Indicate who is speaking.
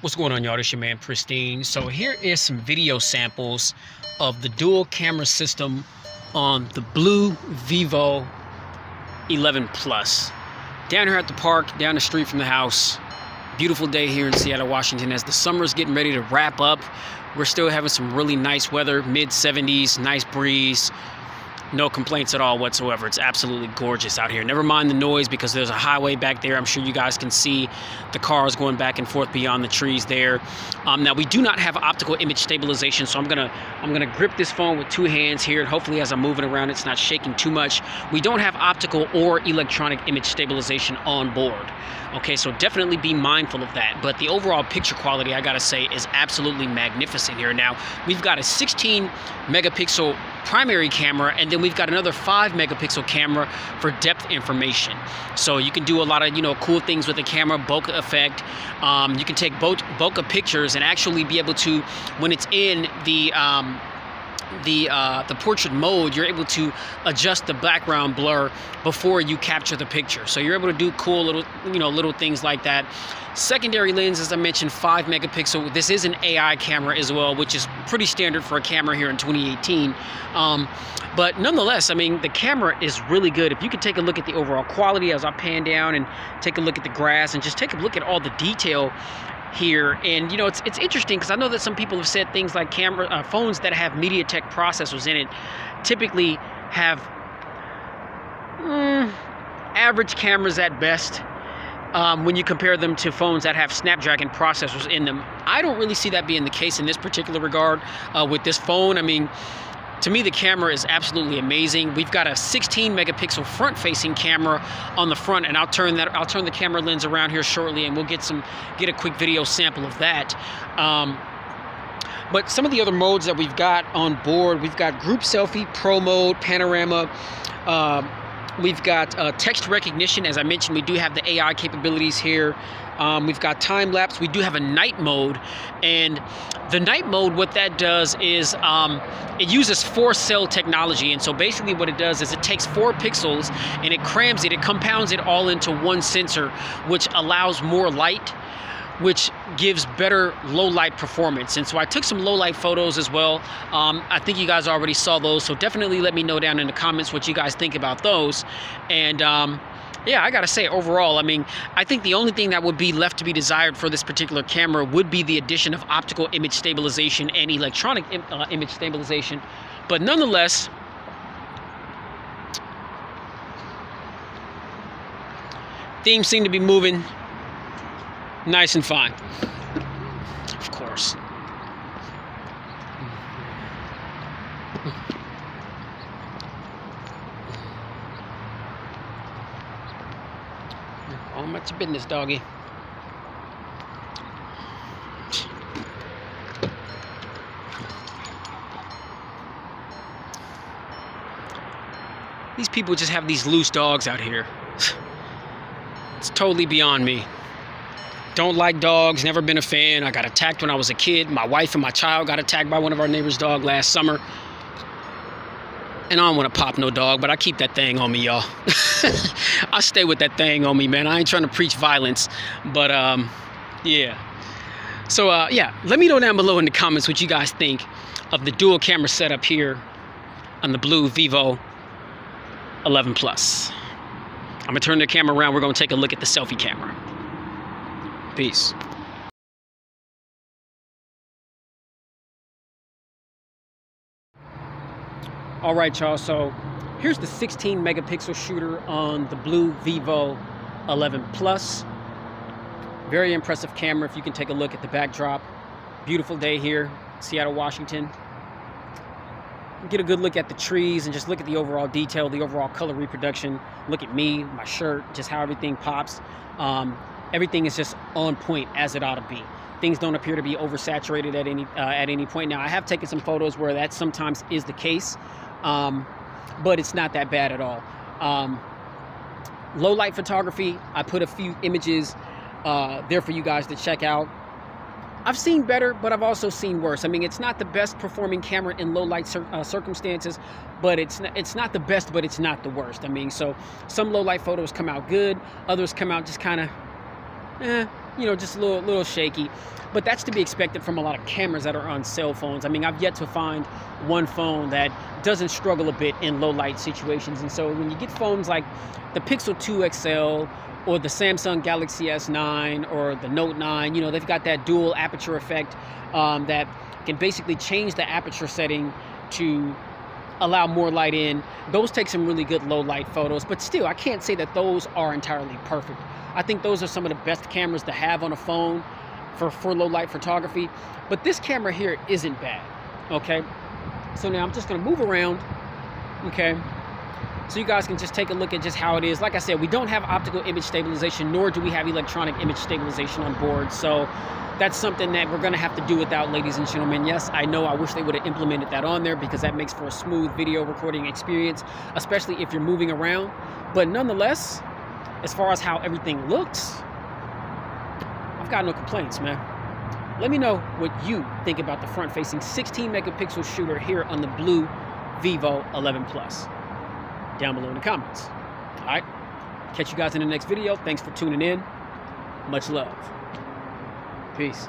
Speaker 1: What's going on, y'all? This your man Pristine. So here is some video samples of the dual camera system on the Blu Vivo 11 Plus. Down here at the park, down the street from the house. Beautiful day here in Seattle, Washington. As the summer's getting ready to wrap up, we're still having some really nice weather, mid-70s, nice breeze. No complaints at all whatsoever. It's absolutely gorgeous out here. Never mind the noise because there's a highway back there. I'm sure you guys can see the cars going back and forth beyond the trees there. Now we do not have optical image stabilization, so I'm gonna grip this phone with two hands here, and hopefully as I'm moving around it's not shaking too much. We don't have optical or electronic image stabilization on board. Okay, so definitely be mindful of that. But the overall picture quality, I gotta say, is absolutely magnificent here. Now, we've got a 16 megapixel primary camera, and then we've got another 5 megapixel camera for depth information. So you can do a lot of, cool things with the camera, bokeh effect. You can take bokeh pictures and actually be able to, when it's in the portrait mode, you're able to adjust the background blur before you capture the picture. So you're able to do cool little things like that. Secondary lens, as I mentioned, 5 megapixel. This is an AI camera as well, which is pretty standard for a camera here in 2018. But nonetheless, I mean, the camera is really good. If you could take a look at the overall quality as I pan down and take a look at the grass and just take a look at all the detail here. And it's interesting because I know that some people have said things like phones that have MediaTek processors in it typically have average cameras at best when you compare them to phones that have Snapdragon processors in them. I don't really see that being the case in this particular regard with this phone. I mean, to me, the camera is absolutely amazing. We've got a 16 megapixel front-facing camera on the front, and I'll turn the camera lens around here shortly, and we'll get a quick video sample of that. But some of the other modes that we've got on board, we've got group selfie, pro mode, panorama. We've got text recognition. As I mentioned, we do have the AI capabilities here. We've got time lapse. We do have a night mode, and the night mode, what that does is it uses 4-cell technology. And so basically what it does is it takes 4 pixels and it crams it, compounds it all into one sensor, which allows more light, which gives better low light performance. And so I took some low light photos as well. I think you guys already saw those, so definitely let me know down in the comments what you guys think about those. And yeah, I gotta say, overall, I mean, I think the only thing that would be left to be desired for this particular camera would be the addition of optical image stabilization and electronic image stabilization. But nonetheless, things seem to be moving nice and fine, of course. All much business, doggy. These people just have these loose dogs out here. It's totally beyond me. Don't like dogs, never been a fan. I got attacked when I was a kid. My wife and my child got attacked by one of our neighbor's dogs last summer. And I don't want to pop no dog, but I keep that thing on me, y'all. I stay with that thing on me, man. I ain't trying to preach violence, but yeah. So yeah, let me know down below in the comments what you guys think of the dual camera setup here on the Blu Vivo 11 Plus. I'm gonna turn the camera around. We're gonna take a look at the selfie camera. Peace. All right, y'all, so here's the 16 megapixel shooter on the Blu Vivo 11 Plus. Very impressive camera if you can take a look at the backdrop. Beautiful day here, Seattle, Washington. Get a good look at the trees and just look at the overall detail, the overall color reproduction. Look at me, my shirt, just how everything pops. Everything is just on point as it ought to be. Things don't appear to be oversaturated at any point. Now, I have taken some photos where that sometimes is the case, but it's not that bad at all. Low light photography, I put a few images there for you guys to check out. I've seen better, but I've also seen worse. I mean, it's not the best performing camera in low light circumstances, but it's not the best, but it's not the worst. I mean, so some low light photos come out good, others come out just kind of you know, just a little shaky. But that's to be expected from a lot of cameras that are on cell phones. I mean, I've yet to find one phone that doesn't struggle a bit in low light situations. And so when you get phones like the Pixel 2 XL or the Samsung Galaxy S9 or the Note 9, you know, they've got that dual aperture effect that can basically change the aperture setting to allow more light in. Those take some really good low light photos, but still, I can't say that those are entirely perfect. I think those are some of the best cameras to have on a phone for low light photography, but this camera here isn't bad. Okay, so now I'm just gonna move around, okay, so you guys can just take a look at just how it is. Like I said, we don't have optical image stabilization, nor do we have electronic image stabilization on board, so that's something that we're gonna have to do without, ladies and gentlemen. Yes, I know, I wish they would have implemented that on there, because that makes for a smooth video recording experience, especially if you're moving around. But nonetheless, as far as how everything looks, I've got no complaints, man. Let me know what you think about the front-facing 16 megapixel shooter here on the Blu Vivo 11 Plus. Down below in the comments. All right, catch you guys in the next video. Thanks for tuning in. Much love. Peace.